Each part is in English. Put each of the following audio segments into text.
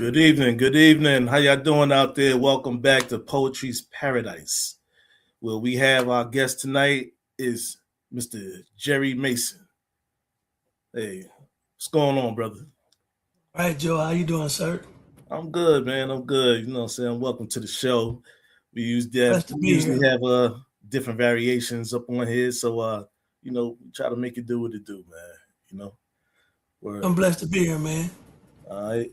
Good evening. Good evening. How y'all doing out there? Welcome back to Poetry's Paradise. Well, we have our guest tonight is Mr. Jerry Mason. Hey, what's going on, brother? All right, Joe, how you doing, sir? I'm good, man. I'm good. You know what I'm saying? Welcome to the show. Blessed to We be usually here. have different variations up on here. So we try to make it do what it do, man. You know? I'm Word. blessed to be here, man. All right.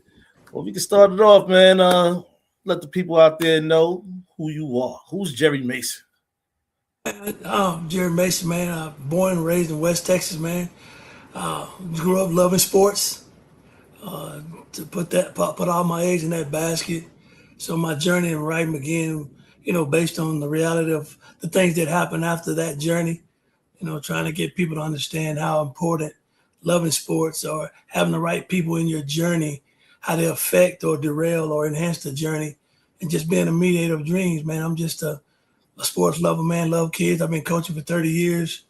Well, we can start it off, man. Let the people out there know who you are. Who's Jerry Mason? Jerry Mason, man. Born and raised in West Texas, man. Grew up loving sports. Uh, to put all my eggs in that basket. So my journey in writing began, based on the reality of the things that happened after that journey. Trying to get people to understand how important loving sports or having the right people in your journey, how they affect or derail or enhance the journey, and just being a mediator of dreams, man. I'm just a sports lover, man. Love kids. I've been coaching for 30 years.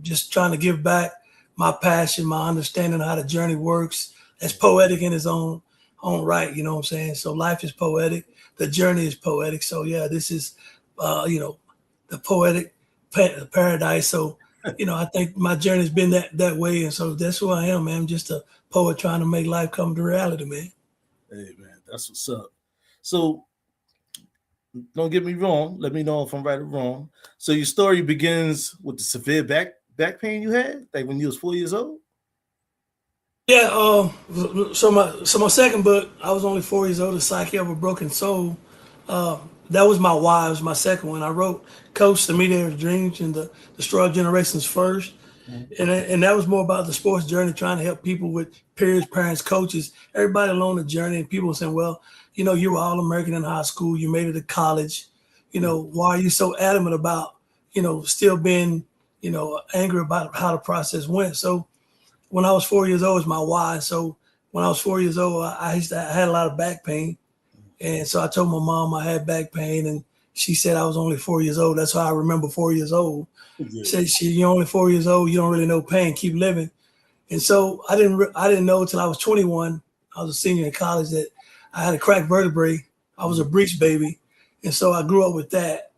Just trying to give back my passion, my understanding of how the journey works. It's poetic in its own right. You know what I'm saying? So life is poetic. The journey is poetic. So yeah, this is, the poetic paradise. So, I think my journey's been that way. And so that's who I am, man. I'm just a poet trying to make life come to reality, man. Hey, man, that's what's up. So don't get me wrong. Let me know if I'm right or wrong. So your story begins with the severe back pain you had, like when you was 4 years old. Yeah. So my second book, I was only 4 years old. The Psyche of a Broken Soul. That was my why. It was my second one. I wrote Coach, the Mediator of Dreams, and the Destroy Generations first. And that was more about the sports journey, trying to help people with peers, parents, coaches, everybody along the journey. And people saying, well, you were all American in high school. You made it to college. Why are you so adamant about, still being, angry about how the process went? So when I was 4 years old, was my why. So when I was 4 years old, I had a lot of back pain. And so I told my mom I had back pain, and she said I was only 4 years old. That's how I remember 4 years old. Yeah. Said you're only 4 years old. You don't really know pain. Keep living. And so I didn't know until I was 21. I was a senior in college that I had a cracked vertebrae. I was a breech baby, and so I grew up with that,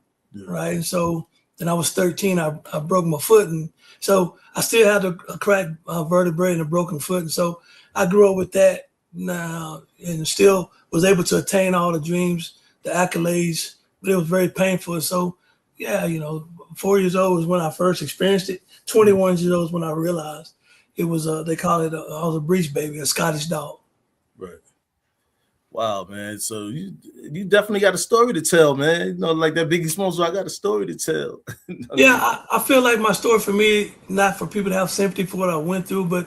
right? And so then I was 13. I broke my foot, and so I still had a cracked vertebrae and a broken foot. And so I grew up with that now, and still was able to attain all the dreams, the accolades, but it was very painful. And so, yeah, 4 years old was when I first experienced it. 21 years old was when I realized it was, they call it, I was a breech baby, a Scottish dog. Right. Wow, man. So you definitely got a story to tell, man. Like that Biggie Smalls, I got a story to tell. Yeah, I feel like my story for me, not for people to have sympathy for what I went through, but,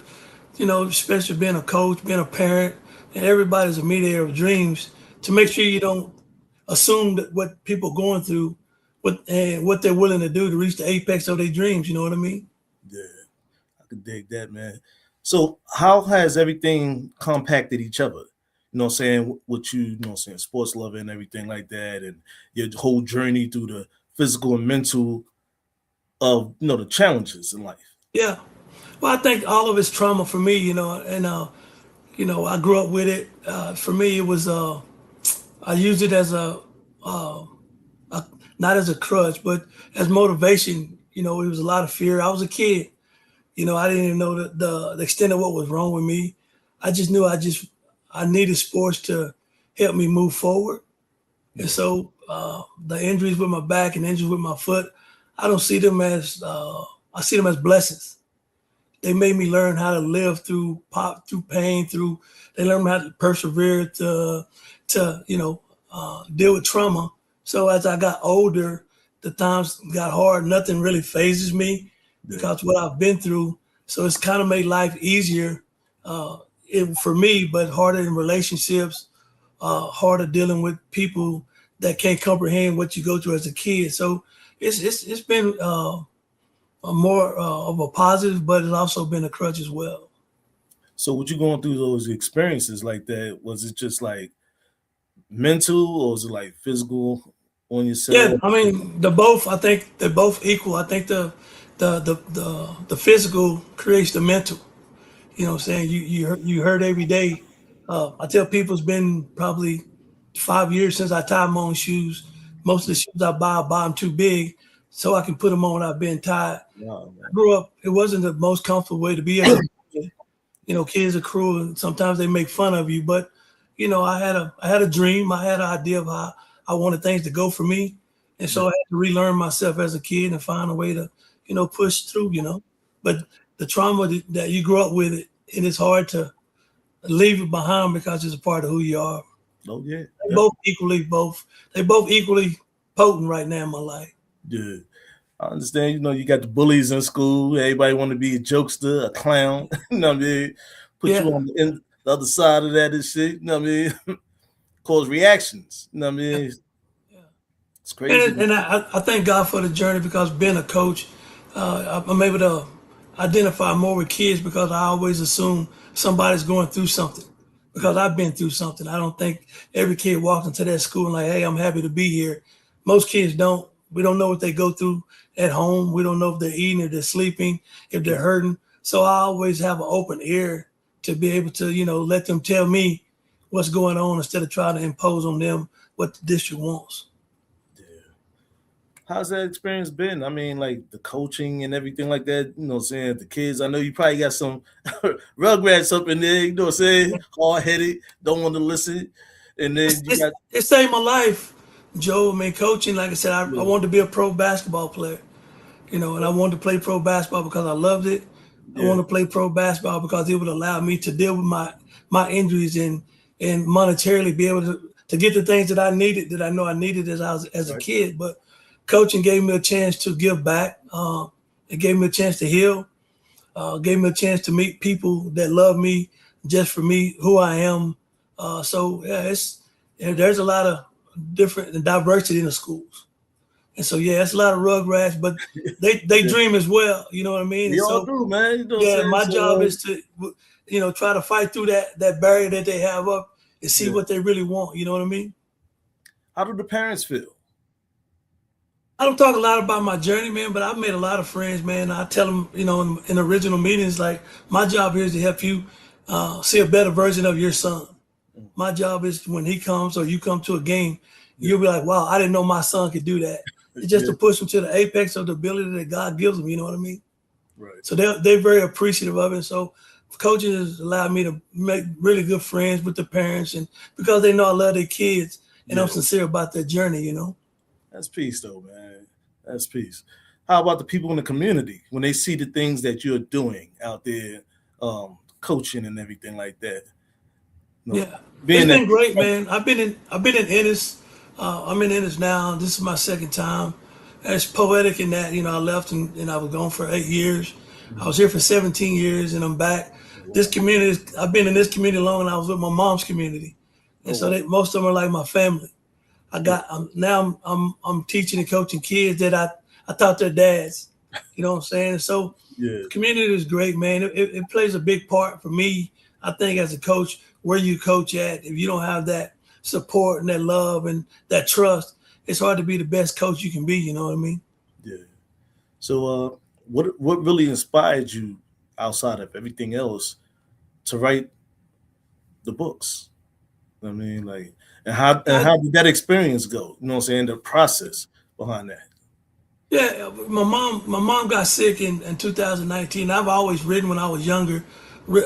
especially being a coach, being a parent, and everybody's a mediator of dreams, to make sure you don't assume that what people are going through, what they're willing to do to reach the apex of their dreams. You know what I mean? Yeah, I could dig that, man. So how has everything compacted each other? You know what I'm saying? What you know what I'm saying, sports lover and everything like that, and your whole journey through the physical and mental of the challenges in life. Yeah. Well, I think all of it's trauma for me, and I grew up with it. For me, it was I used it as not as a crutch, but as motivation. It was a lot of fear. I was a kid. I didn't even know the extent of what was wrong with me. I just knew I needed sports to help me move forward. And so the injuries with my back and injuries with my foot, I don't see them as I see them as blessings. They made me learn how to live through pain, they learned me how to persevere to deal with trauma. So as I got older, the times got hard. Nothing really phases me because what I've been through. So it's kind of made life easier for me, but harder in relationships, harder dealing with people that can't comprehend what you go through as a kid. So it's been more of a positive, but it's also been a crutch as well. So what you going through those experiences like that? Was it just like mental or was it like physical on Yeah, yourself? I mean the both. I think they're both equal. I think the physical creates the mental. You know what I'm saying? You hurt every day, I tell people it's been probably 5 years since I tied my own shoes. Most of the shoes I buy them too big so I can put them on without being tied. Wow, I man. grew up, it wasn't the most comfortable way to be as a kid. Kids are cruel and sometimes they make fun of you, but I had a dream. I had an idea of how I wanted things to go for me. And Yeah, so I had to relearn myself as a kid and find a way to, push through. But the trauma that you grew up with and it's hard to leave it behind because it's a part of who you are. oh yeah, They definitely. both equally potent right now in my life. Yeah. I understand, you got the bullies in school. Everybody want to be a jokester, a clown. You know what I mean? Put you Yeah. on the other side of that and shit. You know what I mean? Cause reactions. You know what I Yeah. mean? Yeah. It's crazy. And I thank God for the journey because being a coach, I'm able to identify more with kids because I always assume somebody's going through something Yeah, because I've been through something. I don't think every kid walks into that school and like, hey, I'm happy to be here. Most kids don't. We don't know what they go through at home. We don't know if they're eating, if they're sleeping, if they're hurting. So I always have an open ear to be able to, let them tell me what's going on instead of trying to impose on them what the district wants. yeah. How's that experience been? I mean, like the coaching and everything like that, what I'm saying? The kids, I know you probably got some rugrats up in there, you know what I'm saying? Hard headed, don't want to listen. And then you got, It saved my life, Joe. I mean, coaching, like I said, I yeah, wanted to be a pro basketball player, and I wanted to play pro basketball because I loved it. I yeah, wanted to play pro basketball because it would allow me to deal with my injuries and monetarily be able to get the things that I needed that I know I needed as a right, kid. But coaching gave me a chance to give back. It gave me a chance to heal. Gave me a chance to meet people that love me just for me, who I am. So yeah, there's a lot of different diversity in the schools, and so yeah, it's a lot of rugrats, but they yeah. dream as well. You know what I mean? We And all so do, man. You know what I'm yeah, saying? my job So, is to try to fight through that barrier that they have up and see yeah. what they really want. You know what I mean? How do the parents feel? I don't talk a lot about my journey, man, but I've made a lot of friends, man. I tell them, in original meetings, like my job here is to help you see a better version of your son. Mm, My job is when he comes or you come to a game, yeah, you'll be like, wow, I didn't know my son could do that. It's just yeah, to push him to the apex of the ability that God gives him. You know what I mean? right. So they're very appreciative of it. So coaching has allowed me to make really good friends with the parents, and because they know I love their kids and I'm Yeah, sincere about their journey. that's peace, though, man. That's peace. How about the people in the community when they see the things that you're doing out there, coaching and everything like that? You know, Yeah, it's being that, been great, man. I've been in Ennis. I'm in Ennis now. This is my second time. It's poetic in that I left and I was gone for 8 years. I was here for 17 years and I'm back. This wow. community, I've been in this community long, and I was with my mom's community, and Oh, so wow. most of them are like my family. Yeah, Now I'm teaching and coaching kids that I taught their dads. You know what I'm saying? So yeah, community is great, man. It plays a big part for me. I think as a coach, where you coach at, if you don't have that support and that love and that trust, it's hard to be the best coach you can be. You know what I mean? yeah. So, what really inspired you outside of everything else to write the books? I mean, like, and I, how did that experience go? You know what I'm saying? The process behind that. yeah, my mom got sick in 2019. I've always written when I was younger.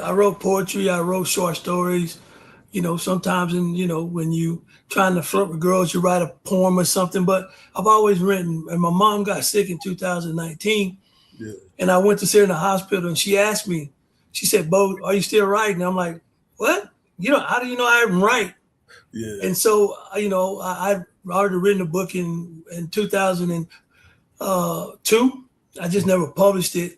I wrote poetry. I wrote short stories. Sometimes when you trying to flirt with girls, you write a poem or something. But I've always written. And my mom got sick in 2019, Yeah, and I went to see her in the hospital, and she asked me, she said, "Bo, are you still writing?" I'm like, "What? How do you know I even write?" yeah, And so, I already written a book in 2002. I just never published it.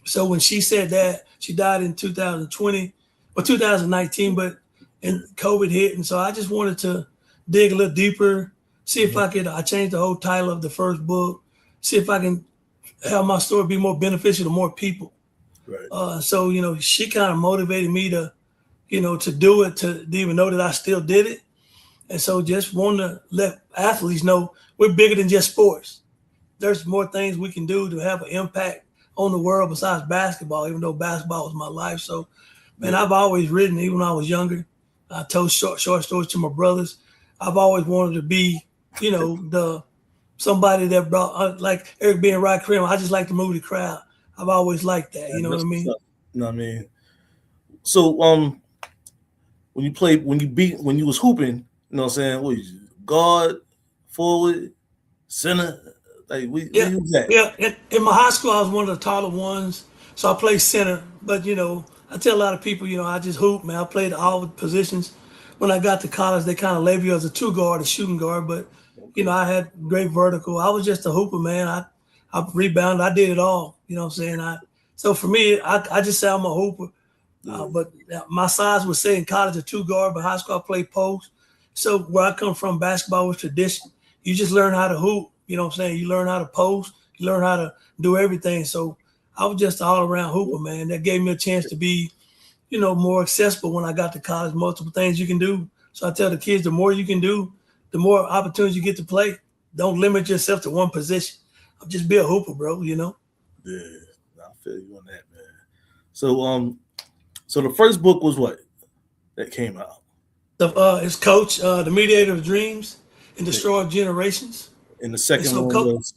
So when she said that, she died in 2020 or 2019, but yeah, and COVID hit, and so I just wanted to dig a little deeper, see if mhm, I could. I changed the whole title of the first book, see if I can have my story be more beneficial to more people. right, So she kind of motivated me to do it, to even know that I still did it, and so just want to let athletes know we're bigger than just sports. There's more things we can do to have an impact on the world besides basketball, even though basketball was my life. So, man, yeah, I've always written, even when I was younger. I told short stories to my brothers. I've always wanted to be, the somebody that brought like Eric being right cream. I just like to move the crowd. I've always liked that. You And know what I that's what's mean? up. You know what I mean? So when you played, when you was hooping, you know what I'm saying? What you guard, forward, center? Like where Yeah, you was at? yeah. In my high school, I was one of the taller ones, so I played center. But I tell a lot of people, I just hoop, man. I played all the positions. When I got to college, they kind of label you as a two guard, a shooting guard. But Okay. I had great vertical. I was just a hooper, man. I rebounded. I did it all. You know what I'm saying? So for me, I just say I'm a hooper. Yeah. But my size was say in college a two guard, but high school I played post. So where I come from, basketball was tradition. You just learn how to hoop. You know what I'm saying? You learn how to post. You learn how to do everything. So I was just all around hooper, man. That gave me a chance to be, more accessible when I got to college. Multiple things you can do. So I tell the kids, the more you can do, the more opportunities you get to play. Don't limit yourself to one position. Just be a hooper, bro. Yeah. I feel you on that, man. So so the first book was what that came out? It's Coach, the mediator of dreams and Okay. destroyer of generations. And the And second so, one was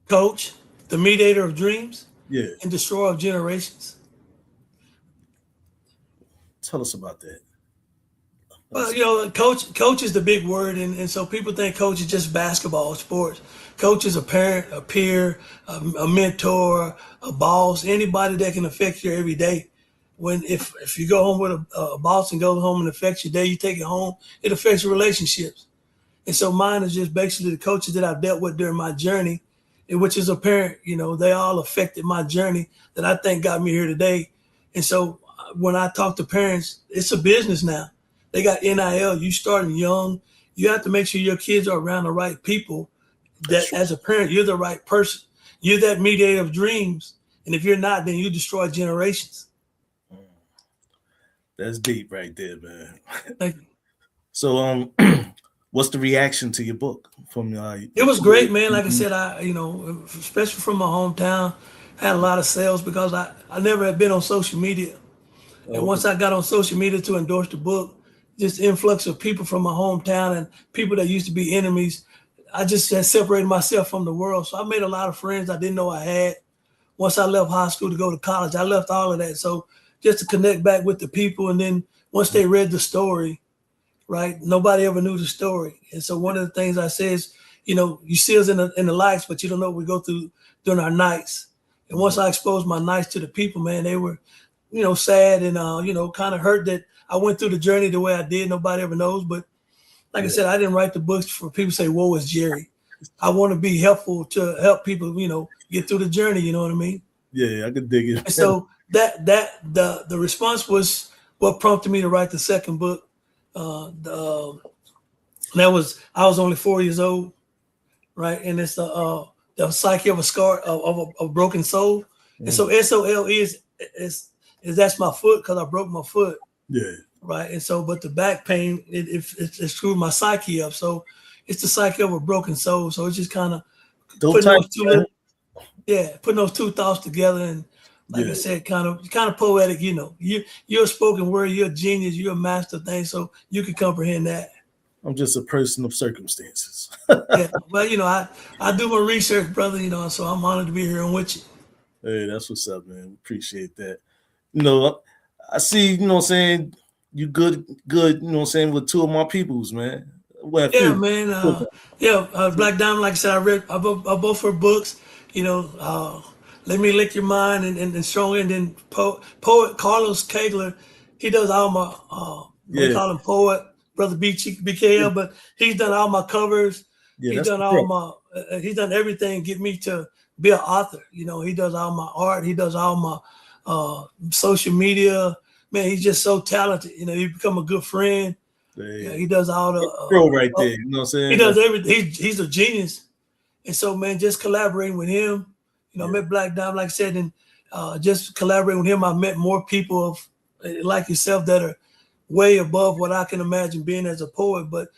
Coach, the mediator of dreams yeah. and destroyer of generations. Tell us about that. Let me Well, see. coach is the big word, and so people think coach is just basketball, sports. Coach is a parent, a peer, a mentor, a boss, anybody that can affect your every day. When if you go home with a boss and goes home and affects your day, you take it home, it affects your relationships. And so mine is just basically the coaches that I've dealt with during my journey, and which is apparent, they all affected my journey that I think got me here today. And so when I talk to parents, it's a business now. They got NIL, you starting young. You have to make sure your kids are around the right people, That's that true. as a parent, you're the right person. You're that mediator of dreams. And if you're not, then you destroy generations. That's deep right there, man. Like, So what's the reaction to your book from it your was peers? great, man. Like I Mhm. said, especially from my hometown, had a lot of sales because I never had been on social media. And Okay. once I got on social media to endorse the book, just influx of people from my hometown and people that used to be enemies, I just had separated myself from the world. So I made a lot of friends I didn't know I had. Once I left high school to go to college, I left all of that. So just to connect back with the people. And then once they read the story, right? Nobody ever knew the story. And so one of the things I say is, you see us in the lights, but you don't know what we go through during our nights. And once Mhm. I exposed my nights to the people, man, they were, sad and kind of hurt that I went through the journey the way I did. Nobody ever knows. But like I Yeah. said, I didn't write the books for people to say, "Whoa, is Jerry." I want to be helpful to help people, get through the journey. You know what I mean? Yeah, I could dig And it. so the response was what prompted me to write the second book. That was I was only 4 years old, right? And it's the psyche of a scar of a broken soul. And so Mhm. SOL is that's my foot because I broke my foot, Yeah. right? And so, but the back pain it screwed my psyche up. So it's the psyche of a broken soul. So it's just kind of Don't putting type, those two man. little putting those two thoughts together and like I Yeah. said, kind of poetic. You're a spoken word. You're a genius. You're a master thing. So you can comprehend that. I'm just a person of circumstances. Yeah, well, I do my research, brother. So I'm honored to be here and with you. Hey, that's what's up, man. Appreciate that. You know, I see, you know what I'm saying, you good, you know what I'm saying, with two of my peoples, man. Well, a Yeah, few. man. Yeah, Black Diamond. Like I said, I both her books. Let Me Lick Your Mind and Strong. And then poet Carlos Kegler, he does all my we Yeah. call him poet, brother BKL, but he's done all my covers. Yeah, He's that's done the all bro. my he's done everything get me to be an author. He does all my art. He does all my social media. Man, he's just so talented. He become a good friend. Yeah, Hey, he does all bro right the there. You know what I'm he saying? does everything. He's a genius. And so, man, just collaborating with him, I Yeah. met Black Diamond, like I said, and just collaborating with him, I met more people of like yourself that are way above what I can imagine being as a poet. But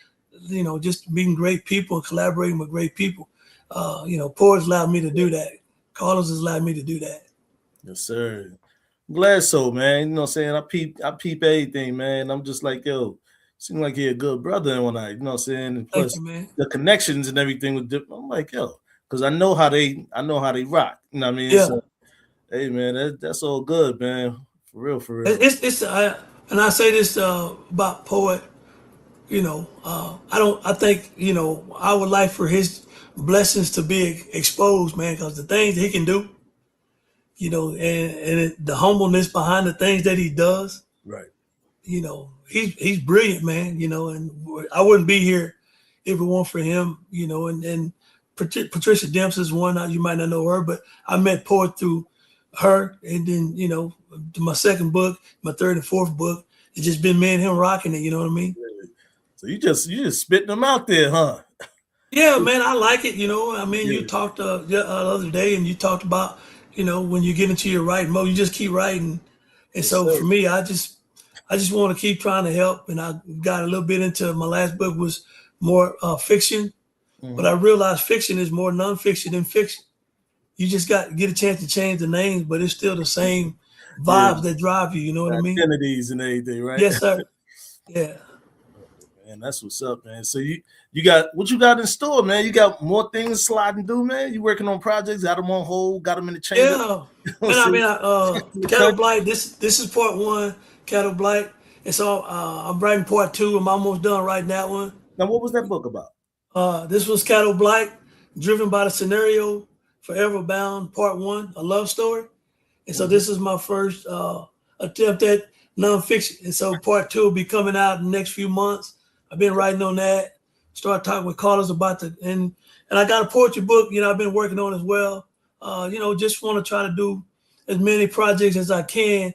just being great people and collaborating with great people. Poets allowed me to do that. Carlos has allowed me to do that. Yes, sir. Glad so, man. You know what I'm saying? I peep everything, man. I'm just like, yo, seem like you're a good brother and whatnot, you know what I'm saying? And Thank plus you, man. the connections and everything with different. I'm like, yo, because I know how they rock. You know what I mean? Yeah, So hey man, that's all good, man. For real, for real. and I say this about poet. I think I would like for his blessings to be exposed, man, because the things he can do, the humbleness behind the things that he does, Right. he's brilliant, man. And I wouldn't be here if it weren't for him. And Patricia Dempsey is one. You might not know her, but I met poet through her, and then my second book, my third and fourth book, it's just been me and him rocking it. You know what I mean? So you just spitting them out there, huh? Yeah, man, I like it. I mean, you Yeah. talked the other day, and you talked about, when you get into your writing mode, you just keep writing. And Yes, so sir. for me, I just want to keep trying to help. And I got a little bit into my last book was more fiction, but I Mm-hmm. realized fiction is more nonfiction than fiction. You just got to get a chance to change the names, but it's still the same Yeah, vibes that drive you. You know what I mean? identities and everything, right? Yes, sir. Yeah. Man, that's what's up, man. So you got what you got in store, man? You got more things sliding through, man. You working on projects? Got them on hold? Got them in the chamber? Yeah, You know what I'm man. I saying? mean, The Cattle country? Blight. This is part one, Cattle Blight, and so I'm writing part two. I'm almost done writing that one. Now, what was that book about? This was Cattle Blight, driven by the scenario, Forever Bound, part one, a love story. And so Mm-hmm. this is my first attempt at nonfiction. And so part two will be coming out in the next few months. I've been writing on that. Start talking with callers about and I got a poetry book. I've been working on as well. Just want to try to do as many projects as I can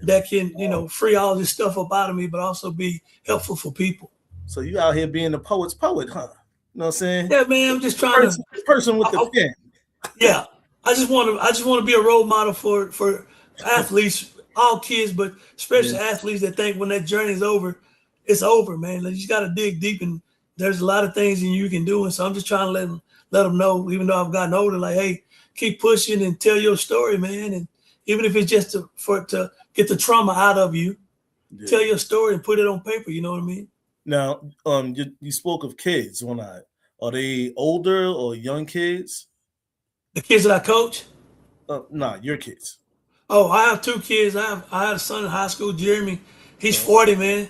that can free all this stuff up out of me, but also be helpful for people. So you out here being the poet's poet, huh? You know what I'm saying? Yeah, man. I'm just trying to. The person with the I, pen. Yeah, I just want to be a role model for athletes, all kids, but Yeah, especially athletes that think when that journey is over, it's over, man. Like, you just got to dig deep, and there's a lot of things that you can do. And so I'm just trying to let them know, even though I've gotten older, like, hey, keep pushing and tell your story, man. And even if it's just to get the trauma out of you, yeah. tell your story and put it on paper. You know what I mean? Now, you spoke of kids. When are they older or young kids? The kids that I coach. Nah, your kids. Oh, I have two kids. I have a son in high school, Jeremy. He's Uh, 40, man.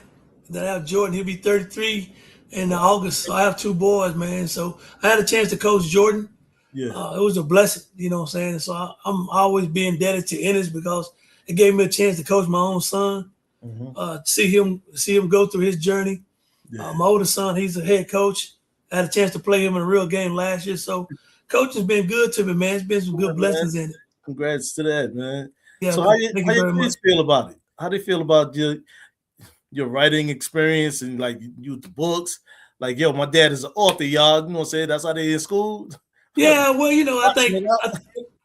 Then I have Jordan. He'll be 33 in August. So I have two boys, man. So I had a chance to coach Jordan. yeah. It was a blessing, you know what I'm saying? So I'm always being indebted to Ennis because it gave me a chance to coach my own son, Hmm. see him go through his journey. Yeah. My oldest son, he's a head coach. I had a chance to play him in a real game last year. So coaching's been good to me, man. It's been some Yeah, good man. blessings in it. Congrats to that, man. Yeah, So man. Thank how you your very much. kids feel about it? How they feel about your writing experience and like you with the books? Like, yo, my dad is an author, y'all. You know what I'm saying? That's how they in school. Yeah, well, I Boxing think it out.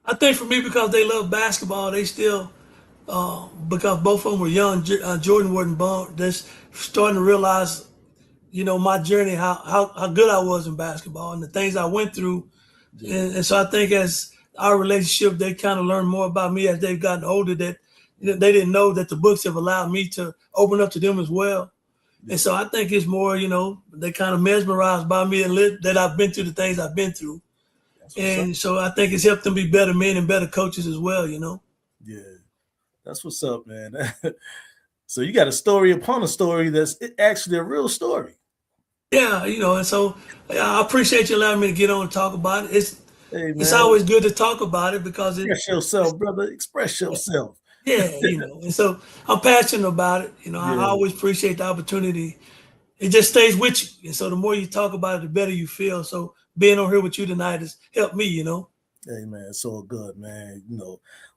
I think for me because they love basketball, they still because both of them were young. Jordan wasn't born. They're starting to realize, my journey, how good I was in basketball and the things I went through, Yeah, and so I think as our relationship, they kind of learn more about me as they've gotten older. That they didn't know that the books have allowed me to open up to them as well. And yeah. so I think it's more, they kind of mesmerized by me and that I've been through the things I've been through. That's what's up. And so I think it's helped them be better men and better coaches as well. Yeah, that's what's up, man. So you got a story upon a story that's actually a real story. Yeah, and so yeah, I appreciate you allowing me to get on and talk about it. Hey, It's man, always good to talk about it because express yourself, brother. Express yourself. yeah, and so I'm passionate about it. I Yeah, always appreciate the opportunity. It just stays with you. And so the more you talk about it, the better you feel. So being on here with you tonight has helped me. hey, man, it's all good, man.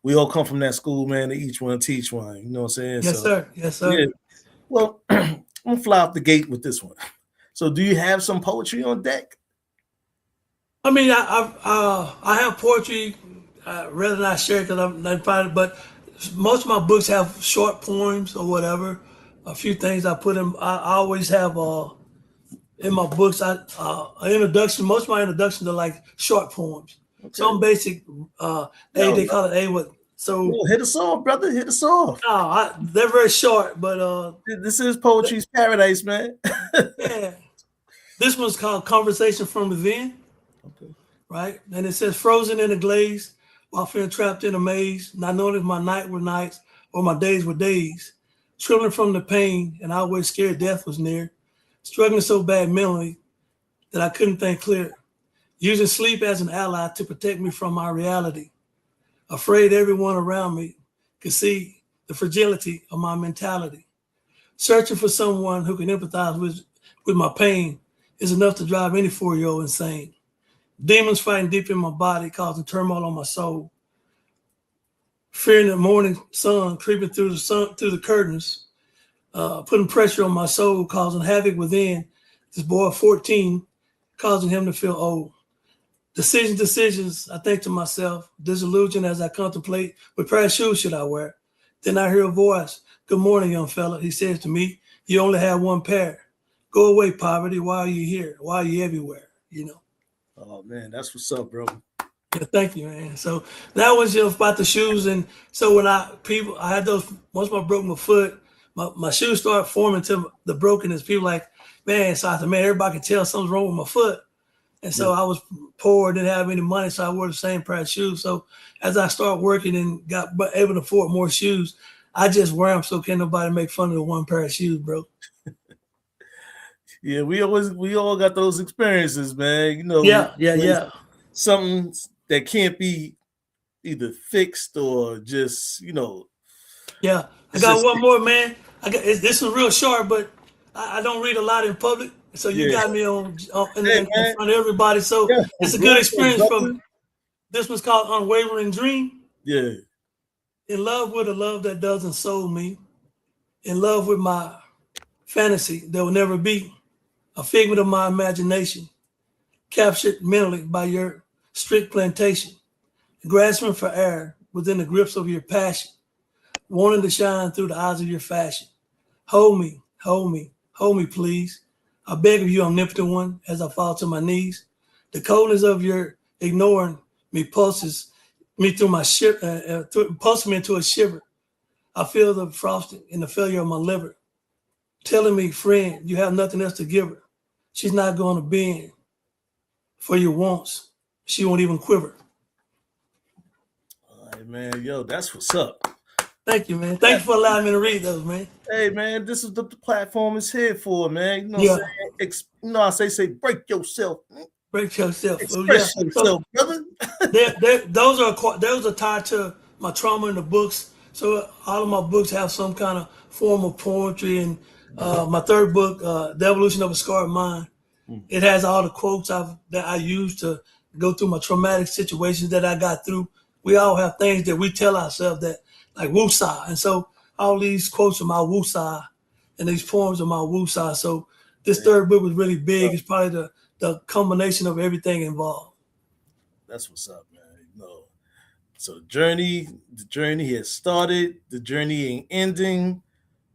We all come from that school, man. To each one teach one. You know what I'm saying? Yes, So sir. Yes, yeah. sir. Well, I'm gonna fly off the gate with this one. So, do you have some poetry on deck? I mean, I have poetry, rather not share because I'm not proud, but most of my books have short poems or whatever. A few things I put in. I always have in my books. An introduction. Most of my introductions are like short poems. Okay. Some basic. Yeah, They call it a what So Yo, hit us off, brother. Hit us off. they're very short, but This is poetry's paradise, man. yeah. This one's called Conversation from Within, Okay. right? And it says, frozen in a glaze, while feeling trapped in a maze, not knowing if my night were nights or my days were days, trembling from the pain, and always scared death was near, struggling so bad mentally that I couldn't think clear, using sleep as an ally to protect me from my reality, afraid everyone around me could see the fragility of my mentality, searching for someone who can empathize with my pain is enough to drive any 4-year-old insane. Demons fighting deep in my body, causing turmoil on my soul. Fearing the morning sun creeping through the curtains, putting pressure on my soul, causing havoc within. This boy of 14, causing him to feel old. Decisions, I think to myself, disillusion as I contemplate what pair of shoes should I wear. Then I hear a voice, good morning, young fella. He says to me, you only have one pair. Go away, poverty. Why are you here? Why are you everywhere? You know. Oh man, that's what's up, bro. Yeah, thank you, man. So that was just about the shoes, and so when I had those. Once I broke my foot, my shoes started forming to the brokenness. People like, man, so I said, man, everybody can tell something's wrong with my foot, and Yeah. so I was poor, didn't have any money, so I wore the same pair of shoes. So as I started working and got able to afford more shoes, I just wear them so can't nobody make fun of the one pair of shoes, bro. Yeah, we all got those experiences, man. Yeah, yeah, when yeah. something that can't be either fixed or just, Yeah, I it's got just one more, man. This is real short, but I don't read a lot in public, so you yeah. got me Hey in man, front of everybody. So yeah, it's a good go for it, experience. From brother. this was called Unwavering Dream. Yeah, In love with a love that doesn't soul me. In love with my fantasy that will never be. A figment of my imagination, captured mentally by your strict plantation. Grasping for air within the grips of your passion, wanting to shine through the eyes of your fashion. Hold me, hold me, hold me, please. I beg of you, omnipotent one, as I fall to my knees. The coldness of your ignoring me pulses me through my pulses me into a shiver. I feel the frosting and the failure of my liver, telling me, friend, you have nothing else to give her. She's not going to bend for your wants. She won't even quiver. all right, man. Yo, that's what's up. Thank you, man. Thank you for allowing me to read those, man. Hey man, this is the platform is here for, man. You know what I'm Yeah, saying? I say break yourself, break yourself. Oh, yeah. express So yourself, brother. those are tied to my trauma in the books. So all of my books have some kind of form of poetry. And my third book, The Evolution of a Scarred Mind, it has all the quotes that I use to go through my traumatic situations that I got through. We all have things that we tell ourselves that like woosah, and so all these quotes are my woosah, and these poems are my woosah. So this Man, third book was really big. It's probably the combination of everything involved. that's what's up, man. So the journey has started. The journey ain't ending.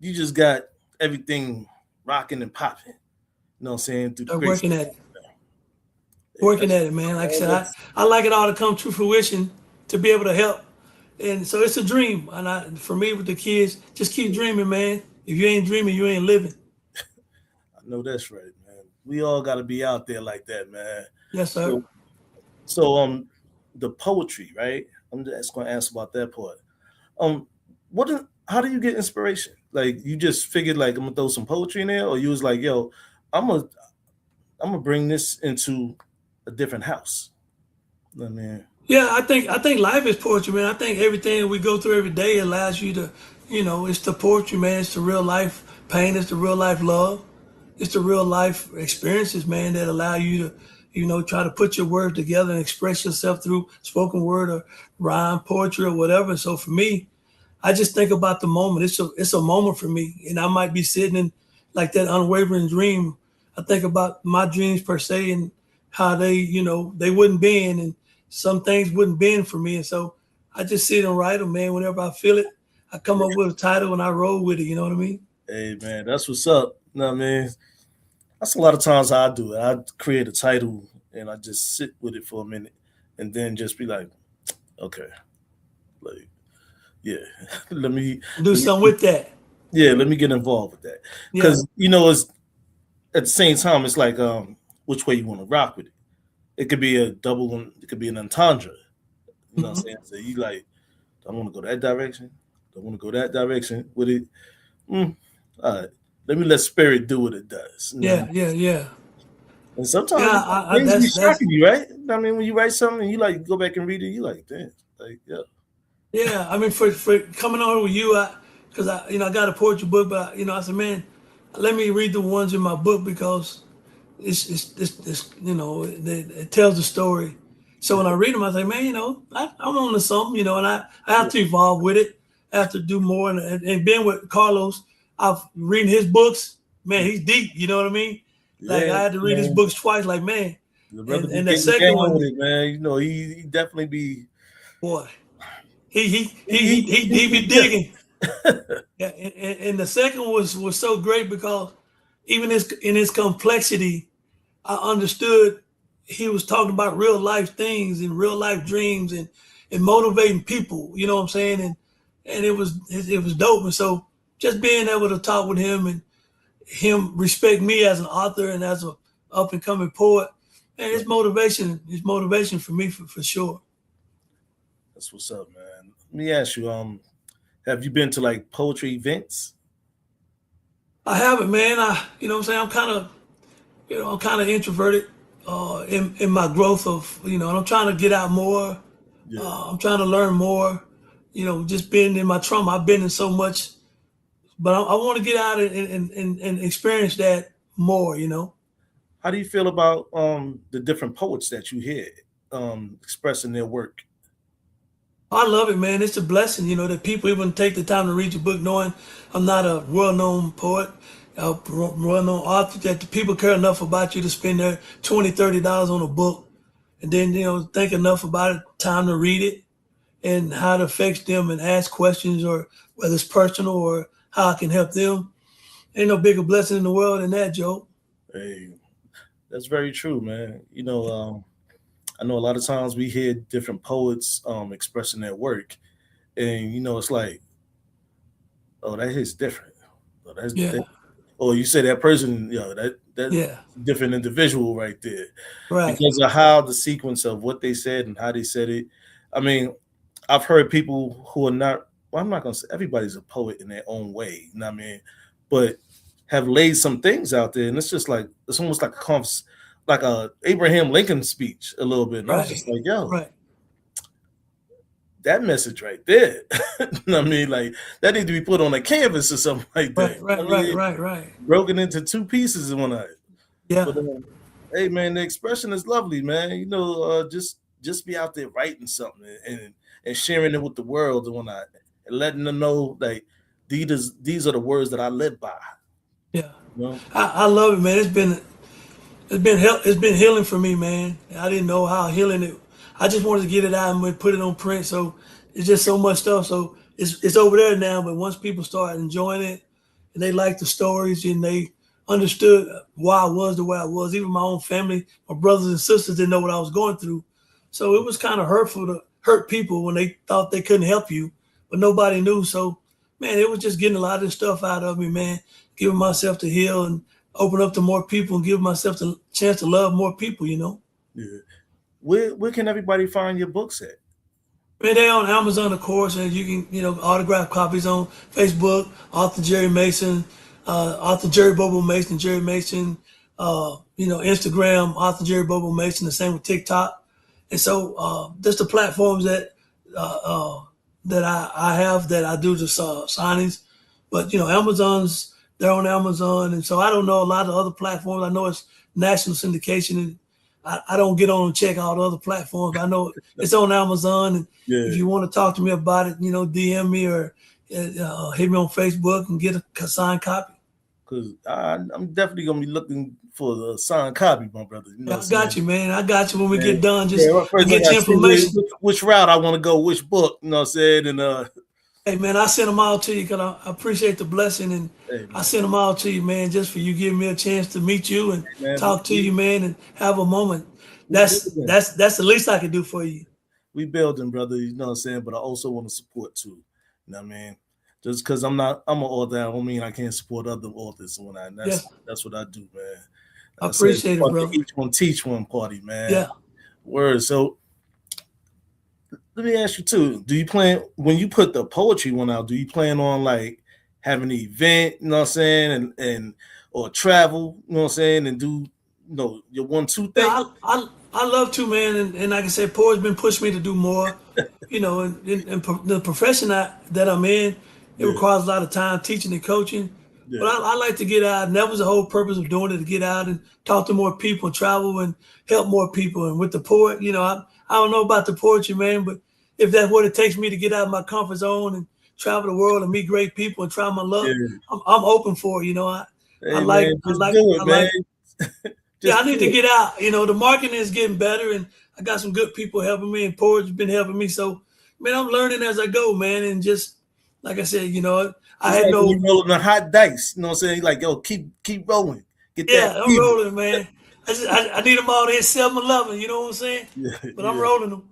You just got everything rocking and popping. You know what I'm saying? Through the Start grace. working at it. Hey, Working at it, man. Like I said, I like it all to come to fruition to be able to help. And so it's a dream. And for me with the kids, just keep dreaming, man. If you ain't dreaming, you ain't living. I know that's right, man. We all got to be out there like that, man. Yes, sir. So, so the poetry, right? I'm just going to ask about that part. Um, how do you get inspiration? Like you just figured like I'm gonna throw some poetry in there, or you was like, yo, I'm gonna I'm gonna bring this into a different house. I mean, Yeah, I think life is poetry, man. I think everything we go through every day allows you to, it's the poetry, man. It's the real life pain. It's the real life love. It's the real life experiences, man, that allow you to, try to put your words together and express yourself through spoken word or rhyme, poetry or whatever. So for me, I just think about the moment. It's a moment for me, and I might be sitting in like that unwavering dream. I think about my dreams per se and how they wouldn't bend, and some things wouldn't bend for me, and so I just sit and write them, man. Whenever I feel it, I come up with a title and I roll with it. You know what I mean? hey man, that's what's up. You know what I mean? That's a lot of times how I do it. I create a title and I just sit with it for a minute and then just be like, okay. Like Yeah. let me Do let something me with that. yeah, let me get involved with that. Yeah. Because you know, it's at the same time, it's like which way you want to rock with it. It could be a double, it could be an entendre. You know what I'm Hmm. saying? So you like, I want to go that direction. I want to go that direction with it. Mm, all right. Let me let spirit do what it does. You know what I Yeah. mean? Yeah. Yeah. And Yeah. sometimes things be That's shocking you, right? I mean, when you write something and you like go back and read it, you like, damn, like yeah, yeah. I mean, for coming on with you, because I got a poetry book, but I said, man, let me read the ones in my book because it's it tells the story. So yeah, when I read them, I say, man, I'm on to something, and I have yeah, to evolve with it. I have to do more, and being with Carlos, I've reading his books. Man, yeah, he's deep. You know what I mean? Like yeah, I had to read his man. books twice. Like man, The brother be and the getting second down with one, it, man. You know, he definitely be boy, he he he he he he, he, he, he he be different. digging. Yeah, and the second one was so great because even in his complexity, I understood he was talking about real life things and real life dreams and motivating people. You know what I'm saying? And it was dope. And so just being able to talk with him and him respect me as an author and as a up and coming poet, and Right. it's motivation for me for sure. That's what's up, man. Let me ask you, have you been to like poetry events? I haven't, man. You know what I'm saying? I'm kind of introverted in my growth of, and I'm trying to get out more. Yeah. I'm trying to learn more. Just being in my trauma, I've been in so much, but I want to get out and experience that more. How do you feel about the different poets that you hear expressing their work? I love it, man. It's a blessing, that people even take the time to read your book, knowing I'm not a well-known poet, a well-known author, that the people care enough about you to spend their $20, $30 on a book, and then think enough about it, time to read it, and how it affects them, and ask questions, or whether it's personal or how I can help them. Ain't no bigger blessing in the world than that, Joe. Hey, that's very true, man. You know, I know a lot of times we hear different poets expressing their work, and you know, it's like, oh, that hits different. Oh, Yeah, or you say that person, you know, that yeah, different individual right there right, because of how the sequence of what they said and how they said it. I mean, I've heard people who are not. Well, I'm not gonna say everybody's a poet in their own way. You know what I mean? But have laid some things out there, and it's just like it's almost like like a Abraham Lincoln speech a little bit. And I was right, just like, yo, right, that message right there. You know what I mean? Like that need to be put on a canvas or something like that. right, I right, right, mean, right, right. broken into two pieces in one night. Yeah, But hey, man, the expression is lovely, man. You know, just be out there writing something and sharing it with the world and whatnot, and letting them know like these are the words that I live by. yeah. You know, I love it, man. It's been healing for me, man. I didn't know how healing it. I just wanted to get it out and put it on print. So it's just so much stuff. So it's over there now. But once people start enjoying it and they like the stories and they understood why I was the way I was, even my own family, my brothers and sisters didn't know what I was going through. So it was kind of hurtful to hurt people when they thought they couldn't help you, but nobody knew. So man, it was just getting a lot of this stuff out of me, man. Giving myself to heal and open up to more people and give myself the chance to love more people. yeah. Where can everybody find your books at? Man, they on Amazon, of course, and you can, autograph copies on Facebook, author Jerry Mason, author Jerry Bobo Mason, Jerry Mason, Instagram, author Jerry Bobo Mason, the same with TikTok. And so just the platforms uh, uh, that I have that I do the signings. But, they're on Amazon. And so I don't know a lot of other platforms. I know it's national syndication, and I don't get on and check out other platforms. I know it's on Amazon. And if Yeah, you want to talk to me about it, DM me or hit me on Facebook and get a signed copy. because I'm definitely gonna be looking for the signed copy, my brother. You know Yeah, what I I'm got saying? you, man. I got you when we Yeah, get done. yeah. Just Well, I first I get gotta your see information. which route I want to go, which book. You know what I'm saying? And Hey, man, I send them all to you because I appreciate the blessing. And hey, I man, send them all to you, man, just for you giving me a chance to meet you and man, talk to you, man, and have a moment. we building. That's the least I can do for you. We building, brother. You know what I'm saying? But I also want to support too. You know what I mean? Just because I'm an author, I don't mean I can't support other authors when I Yeah, that's what I do, man. I I said appreciate it, fuck brother. the each one teach one party, man. Yeah. Word. So let me ask you too. Do you plan when you put the poetry one out, do you plan on like having an event, you know what I'm saying, and or travel, you know what I'm saying, and do your 1-2 Yeah, thing? I love to, man, and like I said, Poet's been pushing me to do more. You know, and the profession that I'm in, it Yeah, requires a lot of time teaching and coaching. But yeah, I like to get out, and that was the whole purpose of doing it, to get out and talk to more people, travel and help more people. And with the poet, I don't know about the poetry, man, but if that's what it takes me to get out of my comfort zone and travel the world and meet great people and try my luck, yeah. I'm open for it. Hey man, just do I it, man. like yeah, I Just need to do get out. The marketing is getting better, and I got some good people helping me, and Porge has been helping me. So, man, I'm learning as I go, man. And just like I said, I It's had like when no, you rolling the hot dice. You know what I'm saying? Like, yo, keep rolling. Get that yeah, I'm fever. rolling, man. I need them all to hit 7-Eleven. You know what I'm saying? Yeah, But I'm yeah, rolling them.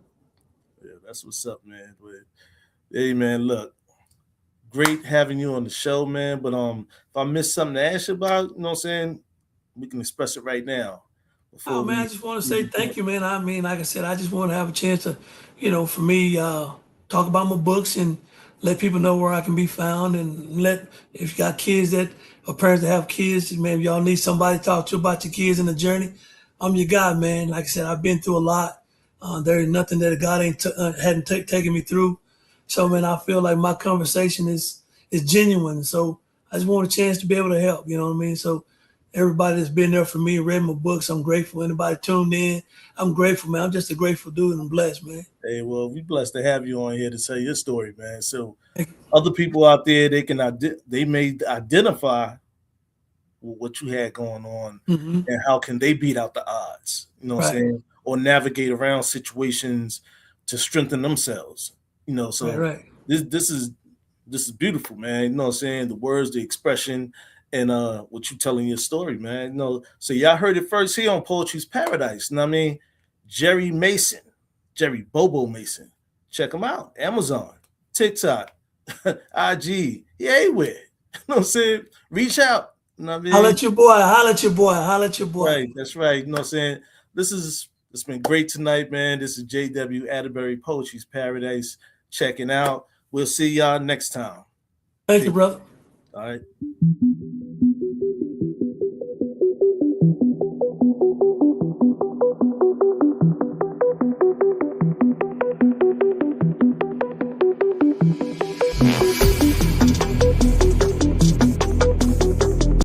yeah. That's what's up, man. But hey, man, look, great having you on the show, man. But if I missed something to ask you about, you know what I'm saying, we can express it right now Oh before man, I we. just want to say thank you, man. I mean, like I said, I just want to have a chance to, for me, talk about my books and let people know where I can be found. And if you got kids that or parents that have kids, man, if y'all need somebody to talk to about your kids in the journey, I'm your guy, man. Like I said, I've been through a lot. There is nothing that God hadn't taken me through. So, man, I feel like my conversation is genuine. So I just want a chance to be able to help. You know what I mean? So everybody that's been there for me, read my books, I'm grateful. Anybody tuned in, I'm grateful, man. I'm just a grateful dude and I'm blessed, man. Hey, well, we blessed to have you on here to tell your story, man. So Thank you. other people out there, they may identify what you had going on Hmm. and how can they beat out the odds, you know what I'm Right, saying, or navigate around situations to strengthen themselves, right, so right. this is beautiful, man, you know what I'm saying, the words, the expression, and what you telling your story, man, so y'all heard it first here on Poetry's Paradise, you know what I mean, Jerry Mason, Jerry Bobo Mason, check him out, Amazon, TikTok, IG, yeah, everywhere, you know what I'm saying, reach out, you know what I Holla mean. at your boy, holla at your boy, holla at your boy. Right, that's right. You know what I'm saying? It's been great tonight, man. This is JW Atterbury Poetry's Paradise. Checking out. We'll see y'all next time. Thank you, Peace. brother. All right.